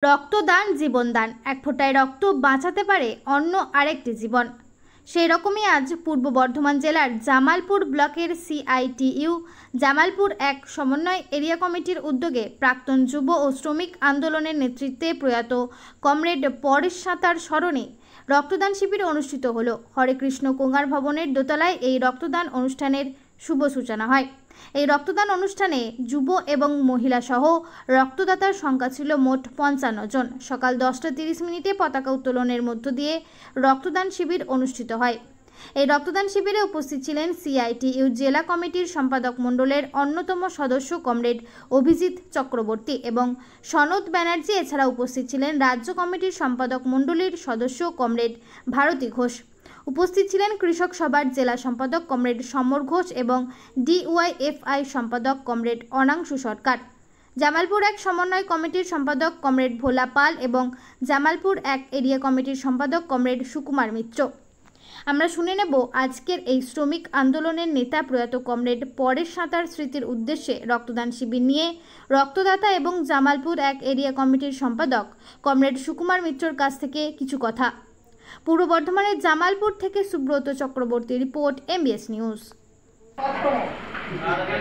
রক্তদান জীবনদান, এক ফোঁটায় রক্ত বাঁচাতে পারে অন্য আরেকটি জীবন। সেই রকমই আজ পূর্ব বর্ধমান জেলার জামালপুর ব্লকের সিআইটিইউ জামালপুর এক সমন্বয় এরিয়া কমিটির উদ্যোগে প্রাক্তন যুব ও শ্রমিক আন্দোলনের নেতৃত্বে প্রয়াত কমরেড পরেশ সাঁতার স্মরণে রক্তদান শিবির অনুষ্ঠিত হলো। হরে কৃষ্ণ কুঙ্গার ভবনের দোতলায় এই রক্তদান অনুষ্ঠানের শুভ সূচনা হয়। এই রক্তদান অনুষ্ঠানে যুব এবং মহিলা সহ রক্তদাতার সংখ্যা ছিল মোট 55 জন। সকাল 10:30 পতাকা উত্তোলনের মধ্য দিয়ে রক্তদান শিবির অনুষ্ঠিত হয়। এই রক্তদান শিবিরে উপস্থিত ছিলেন সিআইটিইউ জেলা কমিটির সম্পাদক মণ্ডলের অন্যতম সদস্য কমরেড অভিজিৎ চক্রবর্তী এবং সনদ ব্যানার্জি। এছাড়া উপস্থিত ছিলেন রাজ্য কমিটির সম্পাদক মণ্ডলীর সদস্য কমরেড ভারতী ঘোষ। উপস্থিত ছিলেন কৃষক সভার জেলা সম্পাদক কমরেড সমর ঘোষ এবং ডিওয়াইএফআই সম্পাদক কমরেড অনাংশু সরকার, জামালপুর এক সমন্বয় কমিটির সম্পাদক কমরেড ভোলা পাল এবং জামালপুর এক এরিয়া কমিটির সম্পাদক কমরেড সুকুমার মিত্র। আমরা শুনে নেব আজকের এই শ্রমিক আন্দোলনের নেতা প্রয়াত কমরেড পরেশ সাঁতার স্মৃতির উদ্দেশ্যে রক্তদান শিবির নিয়ে রক্তদাতা এবং জামালপুর এক এরিয়া কমিটির সম্পাদক কমরেড সুকুমার মিত্রর কাছ থেকে কিছু কথা। পূর্ব বর্ধমানের জামালপুর থেকে Subrata Chakraborty report, MBS news.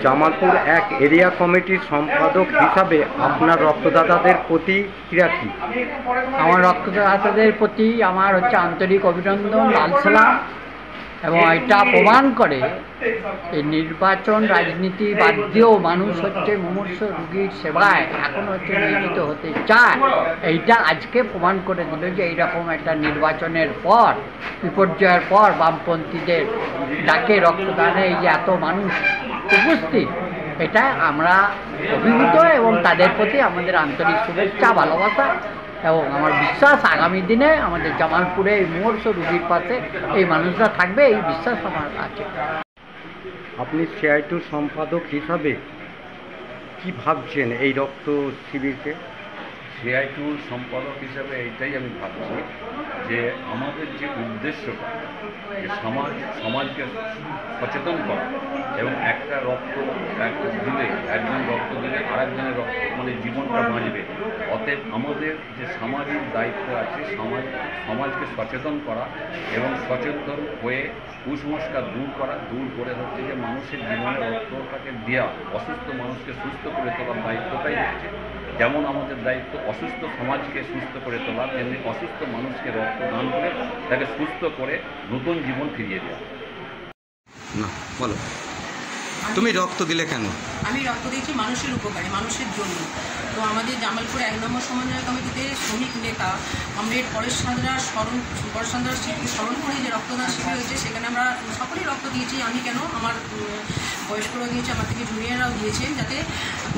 Jamalpur এক এরিয়া কমিটির সম্পাদক হিসাবে আপনার রক্তদাতাদের প্রতিক্রিয়া কী? আমার রক্তদাতাদের প্রতি আমার আন্তরিক অভিনন্দন, লাল সালাম। এবং এটা প্রমাণ করে এই নির্বাচন রাজনীতি বাদ দিয়েও মানুষ মুমূর্ষু রোগীর সেবায় এখন নিয়োজিত হতে চায়। এইটা আজকে প্রমাণ করে দিল যে এইরকম একটা নির্বাচনের পর, বিপর্যয়ের পর বামপন্থীদের ডাকে রক্তদানে এই যে এত মানুষ উপস্থিত, এটা আমরা অভিভূত এবং তাদের প্রতি আমাদের আন্তরিক শুভেচ্ছা, ভালোবাসা এবং আমার বিশ্বাস আগামী দিনে আমাদের জামালপুরে এই মুমূর্ষ রোগীর পাশে এই মানুষরা থাকবে, এই বিশ্বাস আমার আছে। আপনি সিআইটিইউ সম্পাদক হিসাবে কি ভাবছেন এই রক্ত শিবিরকে? সিআইটিইউ সম্পাদক হিসাবে এইটাই আমি ভাবছি যে আমাদের যে উদ্দেশ্যটা, যে সমাজকে সচেতন করা এবং একটা রক্ত দিলে, একজন রক্ত দিলে আরেকজনের রক্ত জীবনটা বাঁচবে। অতএব আমাদের যে সামাজিক দায়িত্ব আছে সমাজকে সচেতন করা এবং সচেতন হয়ে কুসংস্কার দূর করে হচ্ছে যে মানুষের জীবনে রক্তটাকে দেওয়া, অসুস্থ মানুষকে সুস্থ করে তোলার দায়িত্বটাই হচ্ছে। যেমন আমাদের দায়িত্ব অসুস্থ সমাজকে সুস্থ করে তোলা, তেমনি অসুস্থ মানুষকে রক্ত দান করে তাকে সুস্থ করে নতুন জীবন ফিরিয়ে দেওয়া। না, বলো তুমি রক্ত দিলে কেন? আমি রক্ত দিয়েছি মানুষের উপকারে, মানুষের জন্য। তো আমাদের জামালপুর 1 নম্বর সমন্বয় কমিটিতে শ্রমিক নেতা কমরেড পরেশ সাঁতরার স্মৃতিকে স্মরণ করে যে রক্তদান শিবির হয়েছে, সেখানে আমরা সকলেই রক্ত দিয়েছি। আমি কেন, আমার বয়স্করাও দিয়েছে, আমার থেকে জুনিয়ররাও দিয়েছেন, যাতে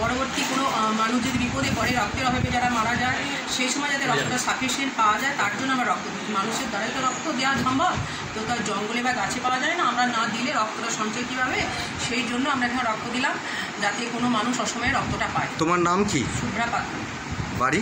পরবর্তী কোনো মানুষ যদি বিপদে পড়ে, রক্তের অভাবে যারা মারা যায়, সেই সময় যাতে রক্তটা সাফিসিয়েন্ট পাওয়া যায়, তার জন্য আমরা রক্ত দিচ্ছি। মানুষের দ্বারাই তো রক্ত দেওয়া সম্ভব, তো তার জঙ্গলে বা গাছে পাওয়া যায় না, আমরা না দিলে রক্তটা সঞ্চয় কীভাবে, সেই জন্য আমরা এখানে রক্ত দিলাম, যাতে কোনো মানুষ অসময়ে রক্তটা পায়। তোমার নাম কি? শুভ্রা পাত্র। বাড়ি?